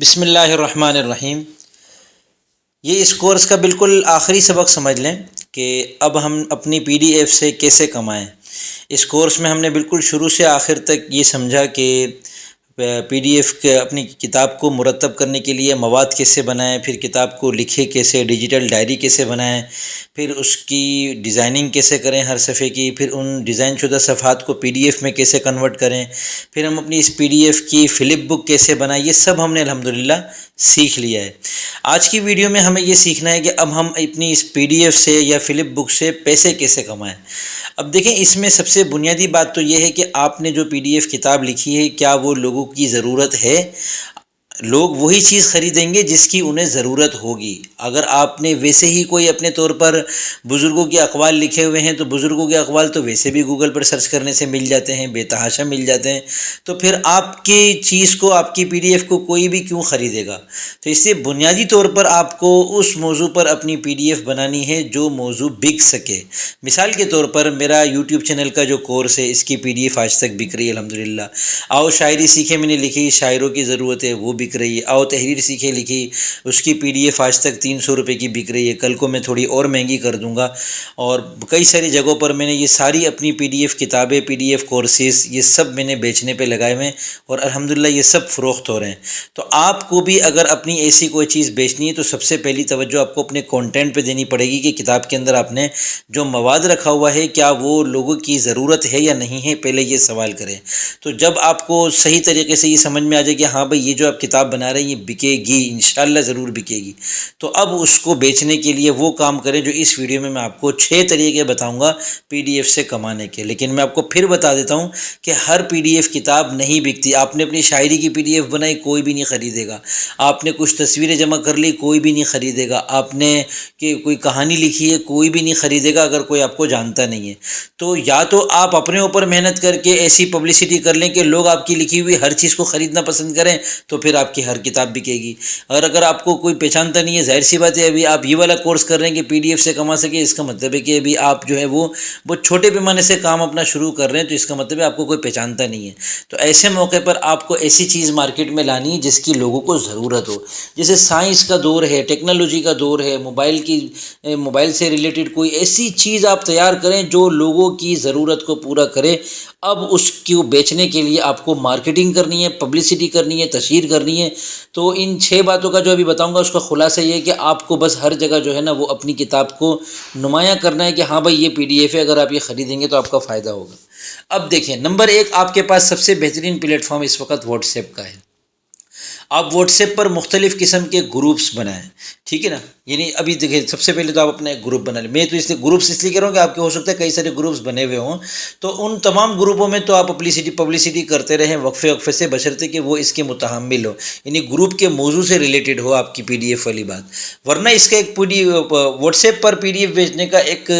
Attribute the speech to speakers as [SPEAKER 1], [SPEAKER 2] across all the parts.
[SPEAKER 1] بسم اللہ الرحمن الرحیم۔ یہ اس کورس کا بالکل آخری سبق سمجھ لیں کہ اب ہم اپنی پی ڈی ایف سے کیسے کمائیں۔ اس کورس میں ہم نے بالکل شروع سے آخر تک یہ سمجھا کہ پی ڈی ایف کے اپنی کتاب کو مرتب کرنے کے لیے مواد کیسے بنائیں، پھر کتاب کو لکھے کیسے، ڈیجیٹل ڈائری کیسے بنائیں، پھر اس کی ڈیزائننگ کیسے کریں ہر صفحے کی، پھر ان ڈیزائن شدہ صفحات کو پی ڈی ایف میں کیسے کنورٹ کریں، پھر ہم اپنی اس پی ڈی ایف کی فلپ بک کیسے بنائیں۔ یہ سب ہم نے الحمدللہ سیکھ لیا ہے۔ آج کی ویڈیو میں ہمیں یہ سیکھنا ہے کہ اب ہم اپنی اس پی ڈی ایف سے یا فلپ بک سے پیسے کیسے کمائیں۔ اب دیکھیں، اس میں سب سے بنیادی بات تو یہ ہے کہ آپ نے جو پی ڈی ایف کتاب لکھی ہے کیا وہ لوگوں کی ضرورت ہے۔ لوگ وہی چیز خریدیں گے جس کی انہیں ضرورت ہوگی۔ اگر آپ نے ویسے ہی کوئی اپنے طور پر بزرگوں کے اقوال لکھے ہوئے ہیں تو بزرگوں کے اقوال تو ویسے بھی گوگل پر سرچ کرنے سے مل جاتے ہیں، بے تحاشا مل جاتے ہیں، تو پھر آپ کی چیز کو، آپ کی پی ڈی ایف کو کوئی بھی کیوں خریدے گا۔ تو اس سے بنیادی طور پر آپ کو اس موضوع پر اپنی پی ڈی ایف بنانی ہے جو موضوع بک سکے۔ مثال کے طور پر میرا یوٹیوب چینل کا جو کورس ہے، اس کی پی ڈی ایف آج تک بک رہی ہے الحمدللہ۔ آؤ شاعری سیکھیں میں نے لکھی، شاعروں کی ضرورت ہے، وہ بک رہی ہے۔ آؤ تحریر سیکھے لکھی، اس کی پی ڈی ایف آج تک 300 روپے کی بک رہی ہے، کل کو میں تھوڑی اور مہنگی کر دوں گا۔ اور کئی ساری جگہوں پر میں نے یہ ساری اپنی پی ڈی ایف کتابیں، پی ڈی ایف کورسز، یہ سب میں نے بیچنے پہ لگائے ہوئے ہیں اور الحمدللہ یہ سب فروخت ہو رہے ہیں۔ تو آپ کو بھی اگر اپنی ایسی کوئی چیز بیچنی ہے تو سب سے پہلی توجہ آپ کو اپنے کانٹینٹ پہ دینی پڑے گی کہ کتاب کے اندر آپ نے جو مواد رکھا ہوا ہے کیا وہ لوگوں کی ضرورت ہے یا نہیں ہے، پہلے یہ سوال کریں۔ تو جب آپ کو صحیح طریقے سے یہ سمجھ میں آ جائے کہ ہاں بھئی یہ جو آپ کتاب بنا رہے ہیں یہ بکے گی، انشاءاللہ ضرور بکے گی، تو اب اس کو بیچنے کے لیے وہ کام کریں جو اس ویڈیو میں آپ کو 6 طریقے بتاؤں گا پی ڈی ایف سے کمانے کے۔ لیکن میں آپ کو پھر بتا دیتا ہوں کہ ہر پی ڈی ایف کتاب نہیں بکتی۔ آپ نے اپنی شاعری کی پی ڈی ایف بنائی، کوئی بھی نہیں خریدے گا۔ آپ نے کچھ تصویریں جمع کر لی، کوئی بھی نہیں خریدے گا۔ آپ نے کہ کوئی کہانی لکھی ہے، کوئی بھی نہیں خریدے گا اگر کوئی آپ کو جانتا نہیں ہے۔ تو یا تو آپ اپنے اوپر محنت کر کے ایسی پبلسٹی کر لیں کہ لوگ آپ کی لکھی ہوئی ہر چیز کو خریدنا پسند کریں، تو پھر آپ کی ہر کتاب بکے گی۔ اور اگر آپ کو کوئی پہچانتا نہیں ہے، ظاہر سی بات ہے ابھی آپ یہ والا کورس کر رہے ہیں کہ پی ڈی ایف سے کما سکے، اس کا مطلب ہے کہ ابھی آپ جو ہے وہ چھوٹے پیمانے سے کام اپنا شروع کر رہے ہیں، تو اس کا مطلب ہے آپ کو کوئی پہچانتا نہیں ہے۔ تو ایسے موقع پر آپ کو ایسی چیز مارکیٹ میں لانی ہے جس کی لوگوں کو ضرورت ہو۔ جیسے سائنس کا دور ہے، ٹیکنالوجی کا دور ہے، موبائل سے ریلیٹڈ کوئی ایسی چیز آپ تیار کریں جو لوگوں کی ضرورت کو پورا کرے۔ اب اس کو بیچنے کے لیے آپ کو مارکیٹنگ کرنی ہے، پبلسٹی کرنی ہے، تشہیر کرنی ہے۔ تو ان 6 باتوں کا جو ابھی بتاؤں گا اس کا خلاصہ یہ ہے کہ آپ کو بس ہر جگہ جو ہے نا وہ اپنی کتاب کو نمایاں کرنا ہے کہ ہاں بھائی یہ پی ڈی ایف ہے، اگر آپ یہ خریدیں گے تو آپ کا فائدہ ہوگا۔ اب دیکھیں، نمبر 1 آپ کے پاس سب سے بہترین پلیٹ فارم اس وقت واٹس ایپ کا ہے۔ آپ واٹس ایپ پر مختلف قسم کے گروپس بنائیں، ٹھیک ہے نا۔ یعنی ابھی دیکھیں، سب سے پہلے تو آپ اپنا ایک گروپ بنا لیں۔ میں تو گروپس اس لیے کہہ رہا ہوں کہ آپ کے ہو سکتا ہے کئی سارے گروپس بنے ہوئے ہوں، تو ان تمام گروپوں میں تو آپ پبلسٹی کرتے رہیں وقفے سے، بشرطے کہ وہ اس کے متحمل ہو، یعنی گروپ کے موضوع سے ریلیٹڈ ہو آپ کی پی ڈی ایف والی بات۔ ورنہ اس کا ایک واٹس ایپ پر پی ڈی ایف بیچنے کا ایک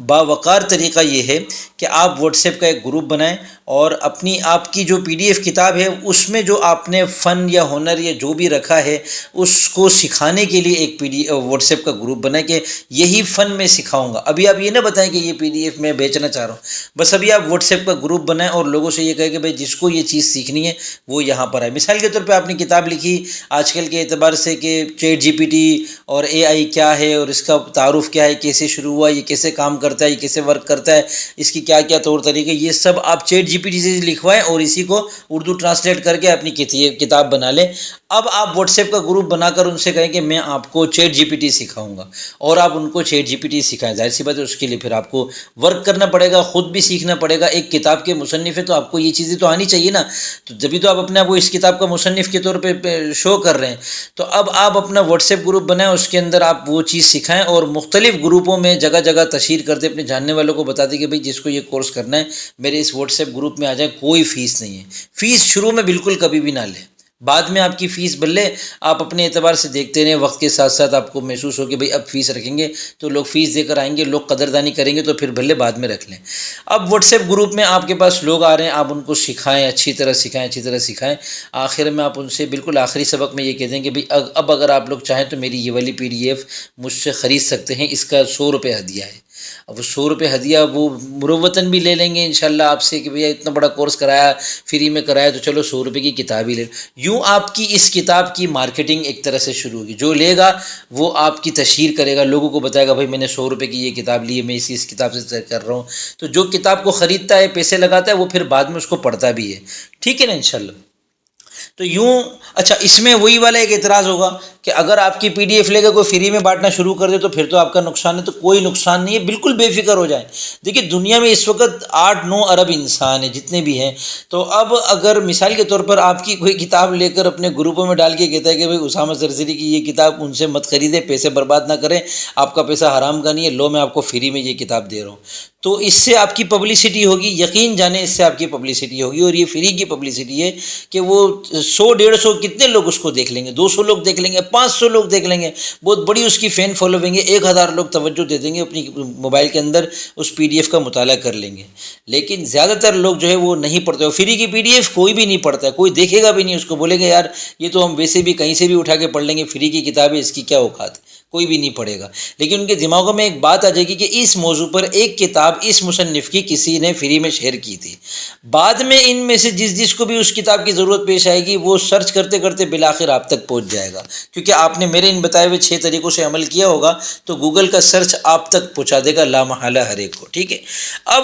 [SPEAKER 1] باوقار طریقہ یہ ہے کہ آپ واٹس ایپ کا ایک گروپ بنائیں اور آپ کی جو پی ڈی ایف کتاب ہے اس میں جو آپ نے فن یا ہنر یا جو بھی رکھا ہے اس کو سکھانے کے لیے ایک واٹس ایپ کا گروپ بنائیں کہ یہی فن میں سکھاؤں گا۔ ابھی آپ یہ نہ بتائیں کہ یہ پی ڈی ایف میں بیچنا چاہ رہا ہوں، بس ابھی آپ واٹس ایپ کا گروپ بنائیں اور لوگوں سے یہ کہیں کہ بھائی جس کو یہ چیز سیکھنی ہے وہ یہاں پر آئے۔ مثال کے طور پہ آپ نے کتاب لکھی آج کل کے اعتبار سے کہ چیٹ جی پی ٹی اور اے آئی کیا ہے اور اس کا تعارف کیا ہے، کیسے شروع ہوا، یہ کیسے کام کرتا ہے، یہ کیسے ورک کرتا ہے، اس کی کیا کیا طور طریقے، یہ سب آپ چیٹ جی پی ٹی سے لکھوائیں اور اسی کو اردو ٹرانسلیٹ کر کے اپنی کتاب بنا لیں۔ اب آپ واٹس ایپ کا گروپ بنا کر ان سے کہیں کہ میں آپ کو چیٹ جی پی ٹی سکھاؤں گا، اور آپ ان کو چیٹ جی پی ٹی سکھائیں۔ ظاہر سی بات ہے اس کے لیے پھر آپ کو ورک کرنا پڑے گا، خود بھی سیکھنا پڑے گا۔ ایک کتاب کے مصنف ہے تو آپ کو یہ چیزیں تو آنی چاہیے نا، تو جبھی تو آپ اپنے آپ کو اس کتاب کا مصنف کے طور پہ شو کر رہے ہیں۔ تو اب آپ اپنا واٹس ایپ گروپ بنائیں، اس کے اندر آپ وہ چیز سکھائیں اور مختلف گروپوں میں جگہ جگہ تشہیر کر دیں، اپنے جاننے والوں کو بتا دیں کہ بھائی جس کو یہ کورس کرنا ہے میرے اس واٹس ایپ گروپ میں آ جائیں، کوئی فیس نہیں ہے۔ فیس شروع میں بالکل کبھی بھی نہ لیں، بعد میں آپ کی فیس بلے آپ اپنے اعتبار سے دیکھتے رہیں، وقت کے ساتھ ساتھ آپ کو محسوس ہو کہ بھئی اب فیس رکھیں گے تو لوگ فیس دے کر آئیں گے، لوگ قدردانی کریں گے، تو پھر بھلے بعد میں رکھ لیں۔ اب واٹس ایپ گروپ میں آپ کے پاس لوگ آ رہے ہیں، آپ ان کو سکھائیں، اچھی طرح سکھائیں۔ آخر میں آپ ان سے بالکل آخری سبق میں یہ کہہ دیں کہ بھئی اب اگر آپ لوگ چاہیں تو میری یہ والی پی ڈی ایف مجھ سے خرید سکتے ہیں، اس کا 100 روپے ہدیہ ہے۔ اب وہ 100 روپے ہدیہ وہ مروتاً بھی لے لیں گے انشاءاللہ آپ سے کہ بھیا اتنا بڑا کورس کرایا، فری میں کرایا، تو چلو 100 روپے کی کتاب ہی لے. یوں آپ کی اس کتاب کی مارکیٹنگ ایک طرح سے شروع ہوگی. جو لے گا وہ آپ کی تشہیر کرے گا، لوگوں کو بتائے گا بھائی میں نے 100 روپے کی یہ کتاب لی ہے، میں اس کتاب سے سیر کر رہا ہوں. تو جو کتاب کو خریدتا ہے، پیسے لگاتا ہے، وہ پھر بعد میں اس کو پڑھتا بھی ہے. ٹھیک ہے نا انشاءاللہ. تو یوں اچھا اس میں وہی والا ایک اعتراض ہوگا کہ اگر آپ کی پی ڈی ایف لے کے کوئی فری میں بانٹنا شروع کر دے تو پھر تو آپ کا نقصان ہے. تو کوئی نقصان نہیں ہے، بالکل بے فکر ہو جائیں. دیکھیے دنیا میں اس وقت 8-9 ارب انسان ہیں جتنے بھی ہیں. تو اب اگر مثال کے طور پر آپ کی کوئی کتاب لے کر اپنے گروپوں میں ڈال کے کہتا ہے کہ بھائی اسامہ زرزری کی یہ کتاب ان سے مت خریدیں، پیسے برباد نہ کریں، آپ کا پیسہ حرام کا نہیں ہے، لو میں آپ کو فری میں یہ کتاب دے رہا ہوں، تو اس سے آپ کی پبلسٹی ہوگی. یقین جانیں اس سے آپ کی پبلسٹی ہوگی. اور یہ فری کی پبلسٹی ہے کہ وہ 100-150 کتنے لوگ اس کو دیکھ لیں گے، 200 لوگ دیکھ لیں گے، 500 لوگ دیکھ لیں گے، بہت بڑی اس کی فین فالوئنگ ہے، 1000 لوگ توجہ دے دیں گے، اپنی موبائل کے اندر اس پی ڈی ایف کا مطالعہ کر لیں گے. لیکن زیادہ تر لوگ جو ہے وہ نہیں پڑھتے. اور فری کی پی ڈی ایف کوئی بھی نہیں پڑھتا ہے، کوئی دیکھے گا بھی نہیں اس کو، بولے گا یار یہ تو ہم ویسے بھی کہیں سے بھی اٹھا کے پڑھ لیں گے، فری کی کتاب ہے، اس کی کیا اوقات ہے، کوئی بھی نہیں پڑھے گا. لیکن ان کے دماغوں میں ایک بات آ جائے گی کہ اس موضوع پر ایک کتاب اس مصنف کی کسی نے فری میں شیئر کی تھی. بعد میں ان میں سے جس کو بھی اس کتاب کی ضرورت پیش آئے گی وہ سرچ کرتے کرتے بالآخر آپ تک پہنچ جائے گا، کیونکہ آپ نے میرے ان بتائے ہوئے 6 طریقوں سے عمل کیا ہوگا تو گوگل کا سرچ آپ تک پہنچا دے گا لا محالہ ہر ایک کو. ٹھیک ہے. اب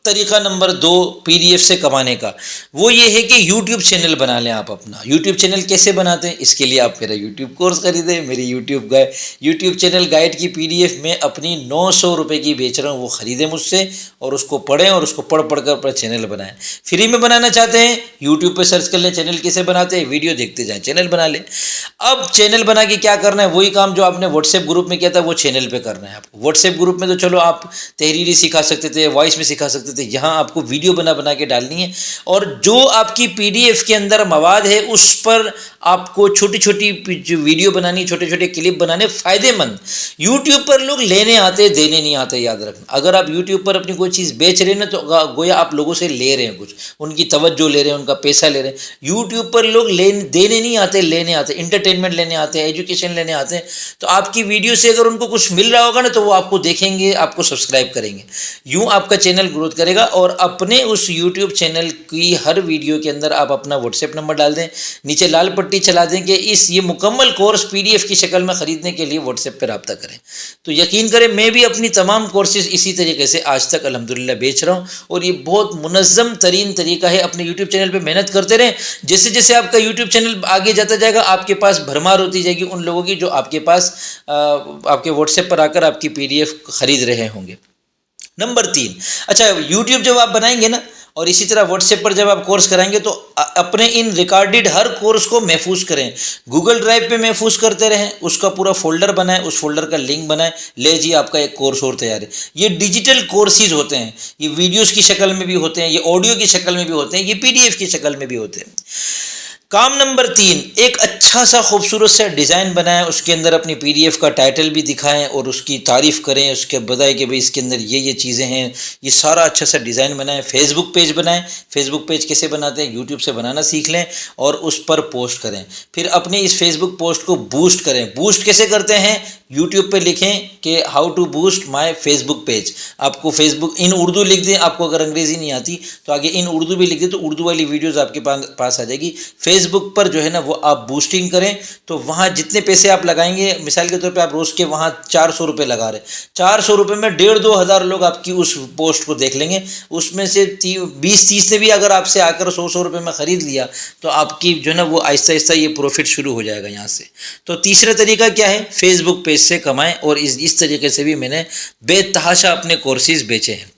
[SPEAKER 1] طریقہ نمبر 2 پی ڈی ایف سے کمانے کا، وہ یہ ہے کہ یوٹیوب چینل بنا لیں آپ اپنا. یوٹیوب چینل کیسے بناتے ہیں؟ اس کے لیے آپ میرا یوٹیوب کورس خریدیں. میری یوٹیوب چینل گائیڈ کی پی ڈی ایف میں اپنی 900 روپے کی بیچ رہا ہوں، وہ خریدیں مجھ سے اور اس کو پڑھیں اور اس کو پڑھ کر اپنا چینل بنائیں. فری میں بنانا چاہتے ہیں یوٹیوب پہ سرچ کر لیں چینل کیسے بناتے ہیں، ویڈیو دیکھتے جائیں، چینل بنا لیں. اب چینل بنا کے کیا کرنا ہے؟ وہی کام جو آپ نے واٹس ایپ گروپ میں کیا تھا وہ چینل پہ کرنا ہے آپ کو. واٹس ایپ گروپ میں تو چلو آپ تحریری سکھا سکتے تھے، وائس میں سکھا سکتے تھے، یہاں آپ کو ویڈیو بنا کے ڈالنی ہے. اور جو آپ کی پی ڈی ایف کے اندر مواد ہے اس پر آپ کو چھوٹی چھوٹی ویڈیو بنانی، چھوٹے چھوٹے کلپ بنانے فائدے مند. یوٹیوب پر لوگ لینے آتے دینے نہیں آتے، یاد رکھنا. اگر آپ یوٹیوب پر اپنی کوئی چیز بیچ رہے ہیں نا تو گویا آپ لوگوں سے لے رہے ہیں کچھ، ان کی توجہ لے رہے ہیں، ان کا پیسہ لے رہے ہیں. یوٹیوب پر لوگ دینے نہیں آتے، لینے آتے، انٹرٹینمنٹ لینے آتے ہیں، ایجوکیشن لینے آتے ہیں. تو آپ کی ویڈیو سے اگر ان کو کچھ مل رہا ہوگا نا تو وہ آپ کو دیکھیں گے، آپ کو سبسکرائب کریں گے. یوں آپ کا چینل گروتھ کرے گا. اور اپنے اس یوٹیوب چینل کی ہر ویڈیو کے اندر آپ اپنا واٹس ایپ نمبر ڈال دیں، نیچے لال پٹی چلا دیں کہ یہ مکمل کورس پی ڈی ایف کی شکل میں خریدنے کے لیے واٹس ایپ پہ رابطہ کریں. تو یقین کریں میں بھی اپنی تمام کورسز اسی طریقے سے آج تک الحمدللہ بیچ رہا ہوں. اور یہ بہت منظم ترین طریقہ ہے. اپنے یوٹیوب چینل پہ محنت کرتے رہیں. جیسے جیسے آپ کا یوٹیوب چینل آگے جاتا جائے گا آپ کے پاس بھرمار ہوتی جائے گی ان لوگوں کی جو آپ کے پاس آپ کے واٹس ایپ پر آ کر آپ کی پی ڈی ایف خرید رہے ہوں گے. نمبر 3، اچھا یوٹیوب جب آپ بنائیں گے نا اور اسی طرح واٹس ایپ پر جب آپ کورس کرائیں گے تو اپنے ان ریکارڈڈ ہر کورس کو محفوظ کریں. گوگل ڈرائیو پہ محفوظ کرتے رہیں، اس کا پورا فولڈر بنائیں، اس فولڈر کا لنک بنائیں، لے جی آپ کا ایک کورس اور تیار ہے. یہ ڈیجیٹل کورسز ہوتے ہیں، یہ ویڈیوز کی شکل میں بھی ہوتے ہیں، یہ آڈیو کی شکل میں بھی ہوتے ہیں، یہ پی ڈی ایف کی شکل میں بھی ہوتے ہیں. کام نمبر 3، ایک اچھا سا خوبصورت سا ڈیزائن بنائیں، اس کے اندر اپنی پی ڈی ایف کا ٹائٹل بھی دکھائیں اور اس کی تعریف کریں، اس کے بتائیں کہ بھئی اس کے اندر یہ چیزیں ہیں. یہ سارا اچھا سا ڈیزائن بنائیں. فیس بک پیج بنائیں. فیس بک پیج کیسے بناتے ہیں؟ یوٹیوب سے بنانا سیکھ لیں اور اس پر پوسٹ کریں. پھر اپنے اس فیس بک پوسٹ کو بوسٹ کریں. بوسٹ کیسے کرتے ہیں؟ یوٹیوب پہ لکھیں کہ how to boost my Facebook page. آپ کو فیس بک ان اردو لکھ دیں، آپ کو اگر انگریزی نہیں آتی تو آگے ان اردو بھی لکھ دیں تو اردو والی ویڈیوز آپ کے پاس آ جائے گی. فیس بک پر جو ہے نا وہ آپ بوسٹنگ کریں تو وہاں جتنے پیسے آپ لگائیں گے، مثال کے طور پہ آپ روز کے وہاں 400 روپے لگا رہے، 400 روپے میں 1,500-2 ہزار لوگ آپ کی اس پوسٹ کو دیکھ لیں گے. اس میں سے 20-30 نے بھی اگر آپ سے آ کر 100 روپے میں خرید لیا تو آپ کی جو ہے نا وہ آہستہ آہستہ یہ پروفٹ شروع ہو جائے گا یہاں سے. تو تیسرا طریقہ کیا ہے؟ فیس بک پیج سے کمائیں. اور اس طریقے سے بھی میں نے بے تحاشا اپنے کورسز بیچے ہیں.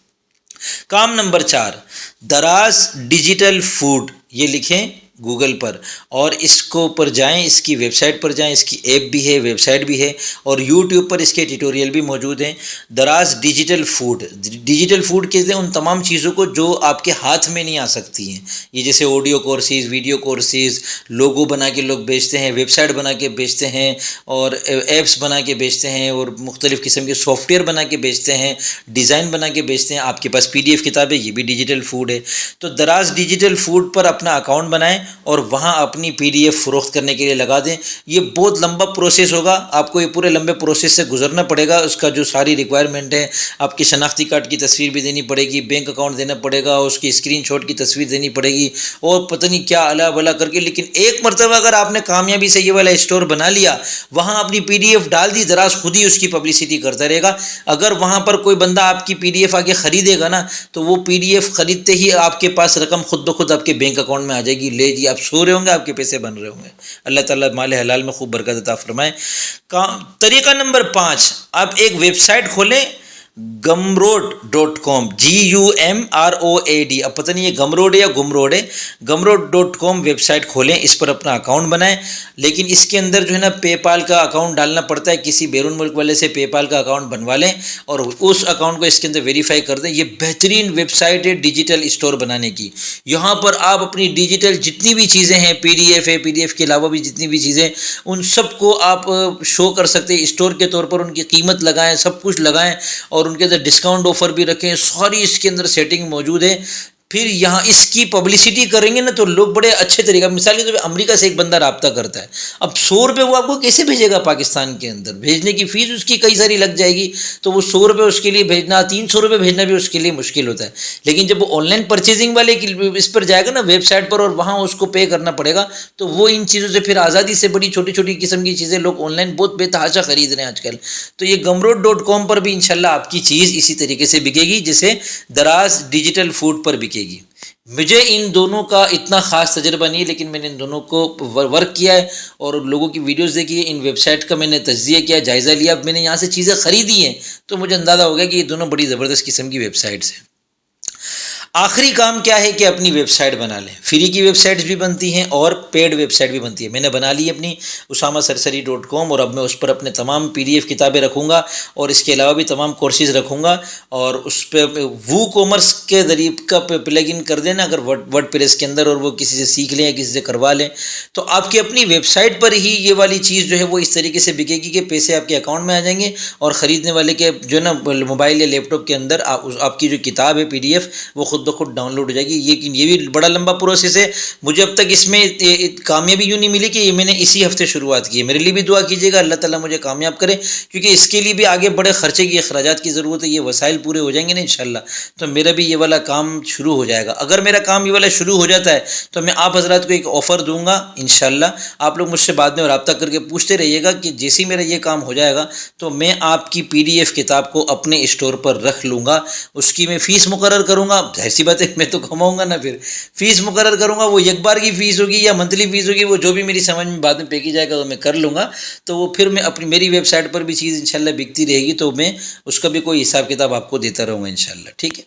[SPEAKER 1] کام نمبر 4، دراز ڈیجیٹل فوڈ. یہ لکھیں گوگل پر اور اس کو پر جائیں، اس کی ویب سائٹ پر جائیں. اس کی ایپ بھی ہے، ویب سائٹ بھی ہے اور یوٹیوب پر اس کے ٹیوٹوریل بھی موجود ہیں. دراز ڈیجیٹل فوڈ. ڈیجیٹل فوڈ کہتے ہیں ان تمام چیزوں کو جو آپ کے ہاتھ میں نہیں آ سکتی ہیں. یہ جیسے آڈیو کورسز، ویڈیو کورسز، لوگو بنا کے لوگ بیچتے ہیں، ویب سائٹ بنا کے بیچتے ہیں اور ایپس بنا کے بیچتے ہیں اور مختلف قسم کے سافٹ ویئر بنا کے بیچتے ہیں، ڈیزائن بنا کے بیچتے ہیں. آپ کے پاس پی ڈی ایف کتاب ہے، یہ بھی ڈیجیٹل فوڈ ہے. تو دراز ڈیجیٹل فوڈ پر اپنا اکاؤنٹ بنائیں اور وہاں اپنی PDF فروخت کرنے کے لیے لگا دیں۔ یہ بہت لمبا پروسیس ہوگا، آپ کو یہ پورے لمبے پروسیس سے گزرنا پڑے گا۔ اس کا جو ساری ریکوائرمنٹ ہے، آپ کی شناختی کارڈ کی تصویر بھی دینی پڑے گی، بینک اکاؤنٹ دینا پڑے گا، اس کی اسکرین شاٹ کی تصویر دینی پڑے گی، اور پتہ نہیں کیا الا بلا کر کے۔ لیکن ایک مرتبہ اگر آپ نے کامیابی سے یہ والا اسٹور بنا لیا، وہاں اپنی PDF ڈال دی، دراز خود ہی اس کی پبلسٹی کرتا رہے گا۔ اگر وہاں پر کوئی بندہ آپ کی PDF آگے خریدے گا نا، تو وہ PDF خریدتے ہی آپ کے پاس رقم خود بخود آپ کے بینک اکاؤنٹ میں آ جائے گی۔ لے جی، آپ سو رہے ہوں گے، آپ کے پیسے بن رہے ہوں گے۔ اللہ تعالیٰ مال حلال میں خوب برکت عطا فرمائے۔ طریقہ نمبر 5، آپ ایک ویب سائٹ کھولیں، gumroad.com GUMROAD۔ اب پتہ نہیں یہ گمروڈ ہے یا گمروڈ ہے، gumroad.com ویب سائٹ کھولیں، اس پر اپنا اکاؤنٹ بنائیں۔ لیکن اس کے اندر جو ہے نا پے پال کا اکاؤنٹ ڈالنا پڑتا ہے، کسی بیرون ملک والے سے پے پال کا اکاؤنٹ بنوا لیں اور اس اکاؤنٹ کو اس کے اندر ویریفائی کر دیں۔ یہ بہترین ویب سائٹ ہے ڈیجیٹل اسٹور بنانے کی۔ یہاں پر آپ اپنی ڈیجیٹل جتنی بھی چیزیں ہیں، PDF ہے، PDF کے علاوہ بھی جتنی بھی چیزیں، ان سب کو آپ شو کر سکتے ہیں اسٹور کے طور پر۔ ان کی قیمت لگائیں، سب کچھ لگائیں، اور ان کے اندر ڈسکاؤنٹ آفر بھی رکھیں، ساری اس کے اندر سیٹنگ موجود ہے۔ پھر یہاں اس کی پبلسٹی کریں گے نا تو لوگ بڑے اچھے طریقہ، مثال کے طور پہ امریکہ سے ایک بندہ رابطہ کرتا ہے، اب 100 روپے وہ آپ کو کیسے بھیجے گا پاکستان کے اندر؟ بھیجنے کی فیس اس کی کئی ساری لگ جائے گی، تو وہ 100 روپے اس کے لیے بھیجنا، 300 روپے بھیجنا بھی اس کے لیے مشکل ہوتا ہے۔ لیکن جب وہ آن لائن پرچیزنگ والے اس پر جائے گا نا ویب سائٹ پر، اور وہاں اس کو پے کرنا پڑے گا، تو وہ ان چیزوں سے پھر آزادی سے بڑی چھوٹی چھوٹی قسم کی چیزیں لوگ آن لائن بہت بے تحاشا خرید رہے ہیں آج کل۔ تو یہ gumroad.com پر بھی انشاءاللہ آپ کی چیز اسی طریقے سے بکے گی جیسے دراز ڈیجیٹل فوڈ پر بکے گی۔ مجھے ان دونوں کا اتنا خاص تجربہ نہیں ہے، لیکن میں نے ان دونوں کو ورک کیا ہے اور لوگوں کی ویڈیوز دیکھی ہے، ان ویب سائٹ کا میں نے تجزیہ کیا، جائزہ لیا، اب میں نے یہاں سے چیزیں خریدی ہیں تو مجھے اندازہ ہو گیا کہ یہ دونوں بڑی زبردست قسم کی ویب سائٹس ہیں۔ آخری کام کیا ہے کہ اپنی ویب سائٹ بنا لیں۔ فری کی ویب سائٹس بھی بنتی ہیں اور پیڈ ویب سائٹ بھی بنتی ہے۔ میں نے بنا لی اپنی usamasarasari.com، اور اب میں اس پر اپنے تمام PDF کتابیں رکھوں گا، اور اس کے علاوہ بھی تمام کورسز رکھوں گا، اور اس پہ وو کامرس کے ذریعے کا پلگ ان کر دینا اگر ورڈ پریس کے اندر، اور وہ کسی سے سیکھ لیں یا کسی سے کروا لیں، تو آپ کی اپنی ویب سائٹ پر ہی یہ والی چیز جو ہے وہ اس طریقے سے بکے گی کہ پیسے آپ کے اکاؤنٹ میں آ جائیں گے، اور خریدنے والے کے جو ہے نا موبائل یا لیپ ٹاپ کے اندر آپ کی جو کتاب ہے PDF وہ خود بخود ڈاؤن لوڈ ہو جائے گی۔ یہ بھی بڑا لمبا پروسیس ہے۔ مجھے اب تک اس میں کامیابی یوں نہیں ملی کہ یہ میں نے اسی ہفتے شروعات کی ہے۔ میرے لیے بھی دعا کیجیے گا اللہ تعالیٰ مجھے کامیاب کرے، کیونکہ اس کے لیے بھی آگے بڑے خرچے کی اخراجات کی ضرورت ہے۔ یہ وسائل پورے ہو جائیں گے نا انشاءاللہ، تو میرا بھی یہ والا کام شروع ہو جائے گا۔ اگر میرا کام یہ والا شروع ہو جاتا ہے تو میں آپ حضرات کو ایک آفر دوں گا انشاءاللہ۔ آپ لوگ مجھ سے بعد میں رابطہ کر کے پوچھتے رہیے گا کہ جیسے میرا یہ کام ہو جائے گا تو میں آپ کی PDF کتاب کو اپنے اسٹور پر رکھ لوں گا، اس کی میں فیس مقرر کروں گا۔ ظاہر سی بات ہے میں تو کماؤں گا نا، پھر فیس مقرر کروں گا، وہ ایک بار کی فیس ہوگی یا منتھلی فیس ہوگی، وہ جو بھی میری سمجھ میں بعد میں پے کی جائے گا وہ میں کر لوں گا۔ تو وہ پھر میں اپنی میری ویب سائٹ پر بھی چیز انشاءاللہ بکتی رہے گی، تو میں اس کا بھی کوئی حساب کتاب آپ کو دیتا رہوں گا انشاءاللہ، ٹھیک ہے۔